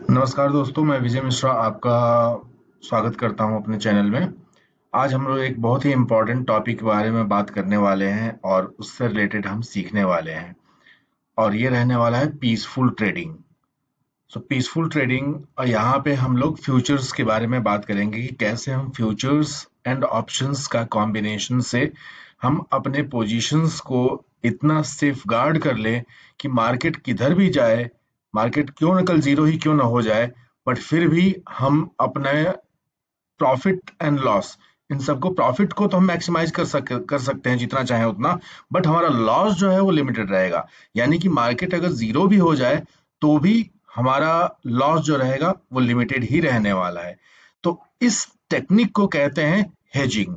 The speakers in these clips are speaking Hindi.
नमस्कार दोस्तों, मैं विजय मिश्रा आपका स्वागत करता हूं अपने चैनल में। आज हम लोग एक बहुत ही इम्पोर्टेंट टॉपिक के बारे में बात करने वाले हैं और उससे रिलेटेड हम सीखने वाले हैं और ये रहने वाला है पीसफुल ट्रेडिंग। पीसफुल ट्रेडिंग यहाँ पे हम लोग फ्यूचर्स के बारे में बात करेंगे कि कैसे हम फ्यूचर्स एंड ऑप्शंस का कॉम्बिनेशन से हम अपने पोजीशंस को इतना सेफ गार्ड कर लें कि मार्केट किधर भी जाए, मार्केट क्यों न कल जीरो ही क्यों ना हो जाए, बट फिर भी हम अपने प्रॉफिट एंड लॉस, इन सबको, प्रॉफिट को तो हम मैक्सिमाइज कर सकते हैं जितना चाहे उतना, बट हमारा लॉस जो है वो लिमिटेड रहेगा। यानी कि मार्केट अगर जीरो भी हो जाए तो भी हमारा लॉस जो रहेगा वो लिमिटेड ही रहने वाला है। तो इस टेक्निक को कहते हैं हेजिंग।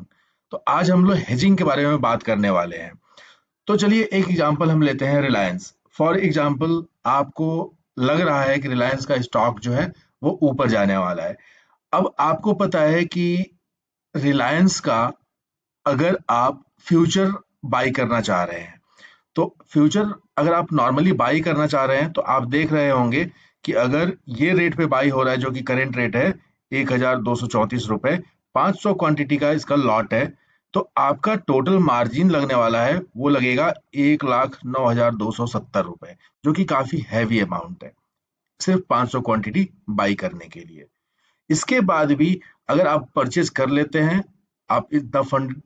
तो आज हम लोग हेजिंग के बारे में बात करने वाले हैं। तो चलिए एक एग्जांपल हम लेते हैं, रिलायंस। फॉर एग्जांपल, आपको लग रहा है कि रिलायंस का स्टॉक जो है वो ऊपर जाने वाला है। अब आपको पता है कि रिलायंस का अगर आप फ्यूचर बाई करना चाह रहे हैं, तो फ्यूचर अगर आप नॉर्मली बाई करना चाह रहे हैं तो आप देख रहे होंगे कि अगर ये रेट पे बाई हो रहा है जो कि करंट रेट है 1234 रुपए, 500 क्वांटिटी का इसका लॉट है, तो आपका टोटल मार्जिन लगने वाला है वो लगेगा 1,09,270 रुपए, जो कि काफी हैवी अमाउंट है सिर्फ 500 क्वांटिटी बाई करने के लिए। इसके बाद भी अगर आप परचेज कर लेते हैं, आप इतना फंड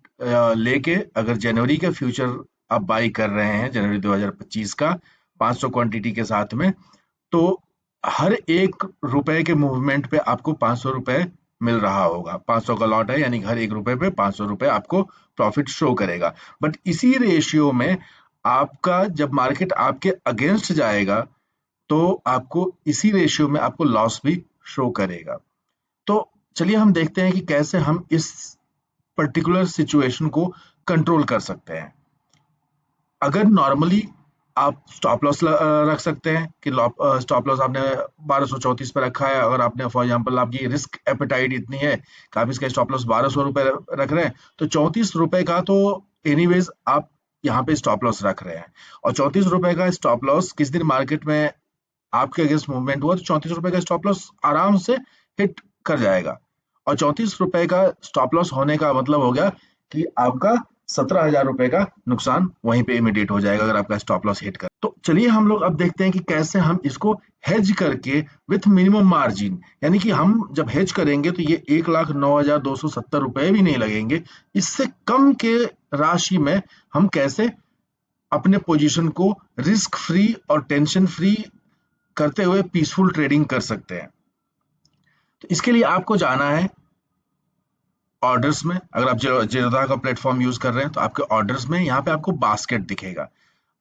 लेके अगर जनवरी का फ्यूचर आप बाई कर रहे हैं, जनवरी 2025 का 500 क्वांटिटी के साथ में, तो हर एक रुपए के मूवमेंट पे आपको 500 रुपए मिल रहा होगा। 500 का लॉट है यानी हर एक रुपए पे 500 रुपए आपको प्रॉफिट शो करेगा। बट इसी रेशियो में आपका जब मार्केट आपके अगेंस्ट जाएगा तो आपको इसी रेशियो में आपको लॉस भी शो करेगा। तो चलिए हम देखते हैं कि कैसे हम इस पर्टिकुलर सिचुएशन को कंट्रोल कर सकते हैं। अगर नॉर्मली आप स्टॉप लॉस रख सकते हैं कि स्टॉप लॉस आपने 1234 पे रखा है। अगर आपने फॉर एग्जांपल आपकी रिस्क एपेटाइट इतनी है कि आप इसका स्टॉप लॉस 1200 रुपए रख रहे हैं, तो 34 रुपए का तो एनीवेज आप यहाँ पे स्टॉप लॉस रख रहे हैं। और 34 रुपए का स्टॉप लॉस किस दिन मार्केट में आपके अगेंस्ट मूवमेंट हुआ तो 34 रुपए का स्टॉप लॉस आराम से हिट कर जाएगा। और 34 रुपए का स्टॉप लॉस होने का मतलब हो गया कि आपका 17,000 रुपए का नुकसान वहीं पे इमीडिएट हो जाएगा अगर आपका स्टॉप लॉस हिट कर। तो चलिए हम लोग अब देखते हैं कि कैसे हम इसको हेज करके विथ मिनिमम मार्जिन, यानी कि हम जब हेज करेंगे तो ये 1,09,270 रुपए भी नहीं लगेंगे, इससे कम के राशि में हम कैसे अपने पोजीशन को रिस्क फ्री और टेंशन फ्री करते हुए पीसफुल ट्रेडिंग कर सकते हैं। तो इसके लिए आपको जाना है ऑर्डर्स में। अगर आप जेरोधा का प्लेटफॉर्म यूज कर रहे हैं तो आपके ऑर्डर्स में यहाँ पे आपको बास्केट दिखेगा।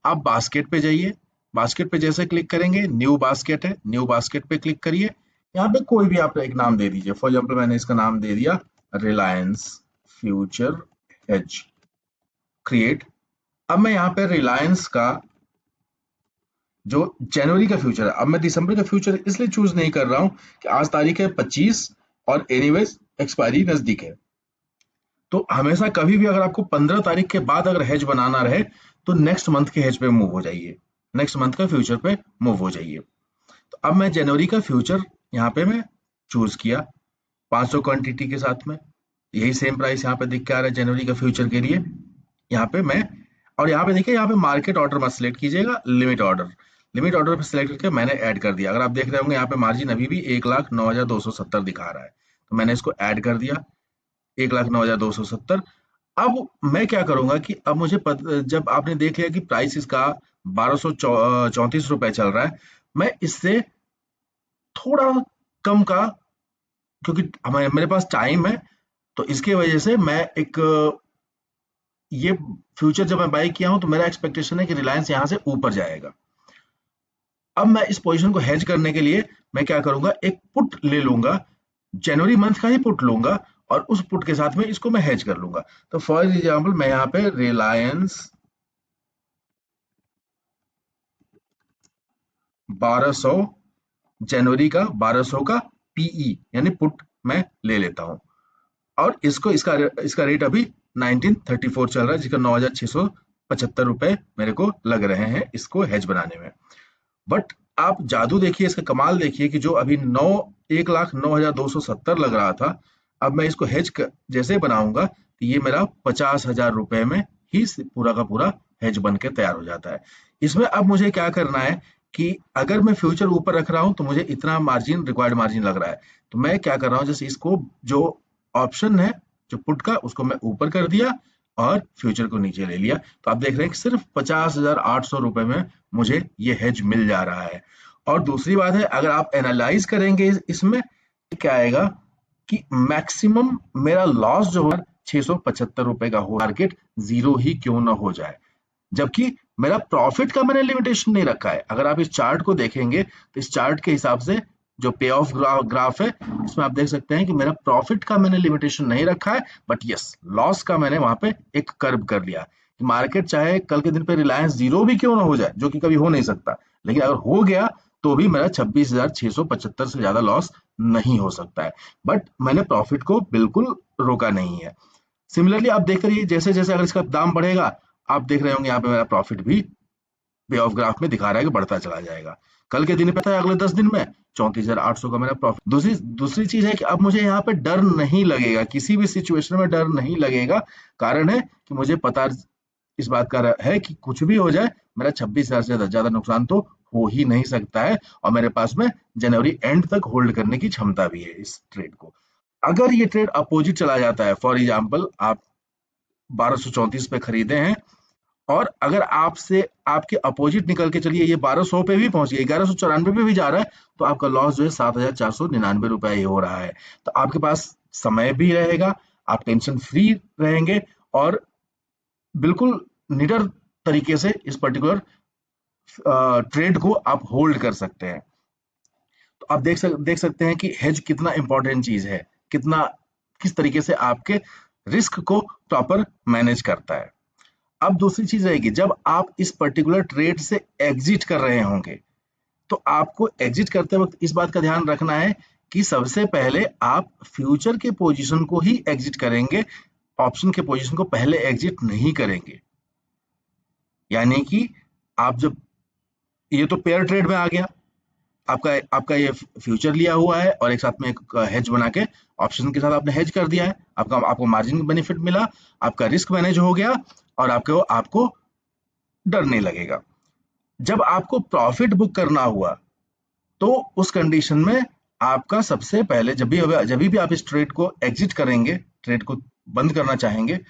आप बास्केट पे जाइए। बास्केट पे जैसे क्लिक करेंगे, न्यू बास्केट है, न्यू बास्केट पे क्लिक करिए। यहाँ पे कोई भी आप एक नाम दे दीजिए। फॉर एग्जाम्पल मैंने इसका नाम दे दिया रिलायंस फ्यूचर हेज, क्रिएट। अब मैं यहाँ पे रिलायंस का जो जनवरी का फ्यूचर है, अब मैं दिसंबर का फ्यूचर इसलिए चूज नहीं कर रहा हूं कि आज तारीख है 25 और एनीवेज एक्सपायरी नजदीक है। तो हमेशा कभी भी अगर आपको 15 तारीख के बाद अगर हेज बनाना रहे तो नेक्स्ट मंथ के हेज पे मूव हो जाइए, नेक्स्ट मंथ का फ्यूचर पे मूव हो जाइए। तो अब मैं जनवरी का फ्यूचर यहाँ पे मैं चूज किया 500 क्वांटिटी के साथ में। यही सेम प्राइस यहाँ पे दिख के आ रहा है जनवरी का फ्यूचर के लिए। यहाँ पे मैं, और यहाँ पे देखिए, यहाँ पे मार्केट ऑर्डर मत सिलेक्ट कीजिएगा, लिमिट ऑर्डर। लिमिट ऑर्डर पे सिलेक्ट करके मैंने ऐड कर दिया। अगर आप देख रहे होंगे यहाँ पे मार्जिन अभी भी 1,09,270 दिखा रहा है, तो मैंने इसको ऐड कर दिया 1,09,270। अब मैं क्या करूंगा कि अब जब आपने देख लिया कि प्राइस इसका 1,234 रुपए चल रहा है, मैं इससे थोड़ा कम का, क्योंकि हमारे मेरे पास टाइम है, तो इसके वजह से मैं एक ये फ्यूचर जब मैं बाय किया हूं तो मेरा एक्सपेक्टेशन है कि रिलायंस यहां से ऊपर जाएगा। अब मैं इस पोजीशन को हेज करने के लिए मैं क्या करूंगा, एक पुट ले लूंगा, जनवरी मंथ का ही पुट लूंगा और उस पुट के साथ में इसको मैं हेज कर लूंगा। तो फॉर एग्जांपल मैं यहाँ पे रिलायंस 1200, जनवरी का 1200 का पीई यानी पुट मैं ले लेता हूं। और इसको इसका इसका रेट अभी 1934 चल रहा है, जिसका 9,675 रुपए मेरे को लग रहे हैं इसको हेज बनाने में। बट आप जादू देखिए, इसका कमाल देखिए कि जो अभी 1,09,270 लग रहा था, अब मैं इसको जैसे बनाऊंगा तो ये मेरा 50,000 रुपए में ही पूरा का पूरा हेज बन के तैयार हो जाता है। इसमें अब मुझे क्या करना है कि अगर मैं फ्यूचर ऊपर रख रहा हूं तो मुझे इतना मार्जिन, रिक्वायर्ड मार्जिन लग रहा है, तो मैं क्या कर रहा हूँ, जैसे इसको जो ऑप्शन है जो पुट का, उसको मैं ऊपर कर दिया और फ्यूचर को नीचे ले लिया, तो आप देख रहे हैं कि सिर्फ 50,800 रुपए में मुझे ये हेज मिल जा रहा है। और दूसरी बात है, अगर आप एनालाइज करेंगे इसमें क्या आएगा कि मैक्सिमम मेरा लॉस जो है 675 रुपए का हो, टारगेट जीरो ही क्यों ना हो जाए, जबकि मेरा प्रॉफिट का मैंने लिमिटेशन नहीं रखा है। अगर आप इस चार्ट को देखेंगे तो इस चार्ट के हिसाब से जो पे ऑफ ग्राफ है, इसमें आप देख सकते हैं कि मेरा प्रॉफिट का मैंने लिमिटेशन नहीं रखा है, बट यस लॉस का मैंने वहां पे एक कर्व कर लिया कि मार्केट चाहे कल के दिन पे रिलायंस जीरो भी क्यों ना हो जाए, जो कि कभी हो नहीं सकता, लेकिन अगर हो गया तो भी मेरा 26,675 से ज्यादा लॉस नहीं हो सकता है, बट मैंने प्रॉफिट को बिल्कुल रोका नहीं है। सिमिलरली आप देख रहिए, जैसे जैसे अगर इसका दाम बढ़ेगा, आप देख रहे होंगे यहाँ पे मेरा प्रॉफिट भी पे ऑफ ग्राफ में दिखा रहा है कि बढ़ता चला जाएगा। कल के दिन पता है अगले 10 दिन में 34,800 का मेरा प्रॉफिट। दूसरी दूसरी चीज है कि अब मुझे यहाँ पे डर नहीं लगेगा, किसी भी सिचुएशन में डर नहीं लगेगा। कारण है कि मुझे पता इस बात का है कि कुछ भी हो जाए, मेरा 26,000 से ज्यादा नुकसान तो हो ही नहीं सकता है, और मेरे पास में जनवरी एंड तक होल्ड करने की क्षमता भी है इस ट्रेड को। अगर ये ट्रेड अपोजिट चला जाता है, फॉर एग्जाम्पल आप 1234 पे खरीदे हैं और अगर आपसे आपके अपोजिट निकल के चलिए ये 1200 पे भी पहुंच गया, 1194 पे भी जा रहा है, तो आपका लॉस जो है 7,499 रुपए ही हो रहा है। तो आपके पास समय भी रहेगा, आप टेंशन फ्री रहेंगे और बिल्कुल निडर तरीके से इस पर्टिकुलर ट्रेड को आप होल्ड कर सकते हैं। तो आप देख सकते हैं कि हेज कितना इंपॉर्टेंट चीज है, कितना किस तरीके से आपके रिस्क को प्रॉपर मैनेज करता है। अब दूसरी चीज रहेगी, जब आप इस पर्टिकुलर ट्रेड से एग्जिट कर रहे होंगे, तो आपको एग्जिट करते वक्त इस बात का ध्यान रखना है कि सबसे पहले आप फ्यूचर के पोजीशन को ही एग्जिट करेंगे, ऑप्शन के पोजीशन को पहले एग्जिट नहीं करेंगे। यानी कि आप जब ये तो पेयर ट्रेड में आ गया, आपका आपका ये फ्यूचर लिया हुआ है और एक साथ में एक हेज बना के ऑप्शन के साथ आपने हेज कर दिया है, आपका आपको मार्जिन बेनिफिट मिला, आपका रिस्क मैनेज हो गया और आपको आपको डर नहीं लगेगा। जब आपको प्रॉफिट बुक करना हुआ, तो उस कंडीशन में आपका सबसे पहले जब भी आप इस ट्रेड को एग्जिट करेंगे, ट्रेड को बंद करना चाहेंगे,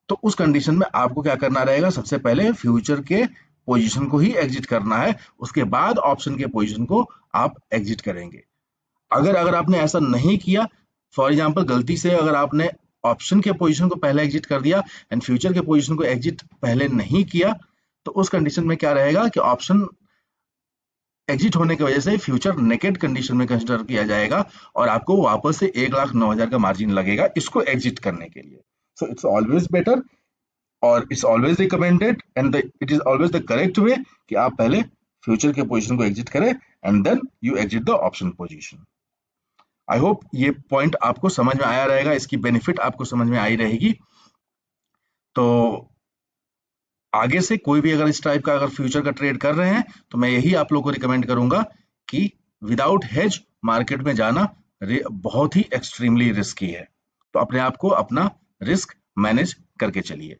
तो उस कंडीशन में आपको क्या करना रहेगा, सबसे पहले फ्यूचर के पोजीशन को ही एग्जिट करना है, उसके बाद ऑप्शन के पोजीशन को आप एग्जिट करेंगे। अगर अगर आपने ऐसा नहीं किया, फॉर एग्जांपल गलती से अगर आपने ऑप्शन के पोजीशन को पहले एग्जिट कर दिया एंड फ्यूचर के पोजीशन को एग्जिट पहले नहीं किया, तो उस कंडीशन में क्या रहेगा कि ऑप्शन एग्जिट होने की वजह से फ्यूचर नेकेड कंडीशन में कंसिडर किया जाएगा और आपको वापस से 1,09,000 का मार्जिन लगेगा इसको एग्जिट करने के लिए। सो इट्स ऑलवेज बेटर और it's always recommended and it is always the correct way कि आप पहले फ्यूचर के पोजीशन को एग्जिट करें and then you exit the option position. I hope ये पॉइंट आपको समझ में आया रहेगा, इसकी बेनिफिट आपको समझ में आई रहेगी। तो आगे से कोई भी अगर इस टाइप का अगर फ्यूचर का ट्रेड कर रहे हैं, तो मैं यही आप लोग को रिकमेंड करूंगा कि विदाउट हेज मार्केट में जाना बहुत ही एक्सट्रीमली रिस्की है, तो अपने आप को अपना रिस्क मैनेज करके चलिए।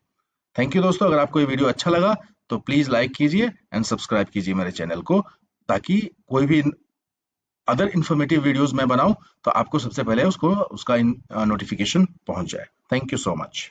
थैंक यू दोस्तों, अगर आपको ये वीडियो अच्छा लगा तो प्लीज लाइक कीजिए एंड सब्सक्राइब कीजिए मेरे चैनल को, ताकि कोई भी अदर इंफॉर्मेटिव वीडियोस मैं बनाऊं तो आपको सबसे पहले उसका नोटिफिकेशन पहुंच जाए। Thank you so much.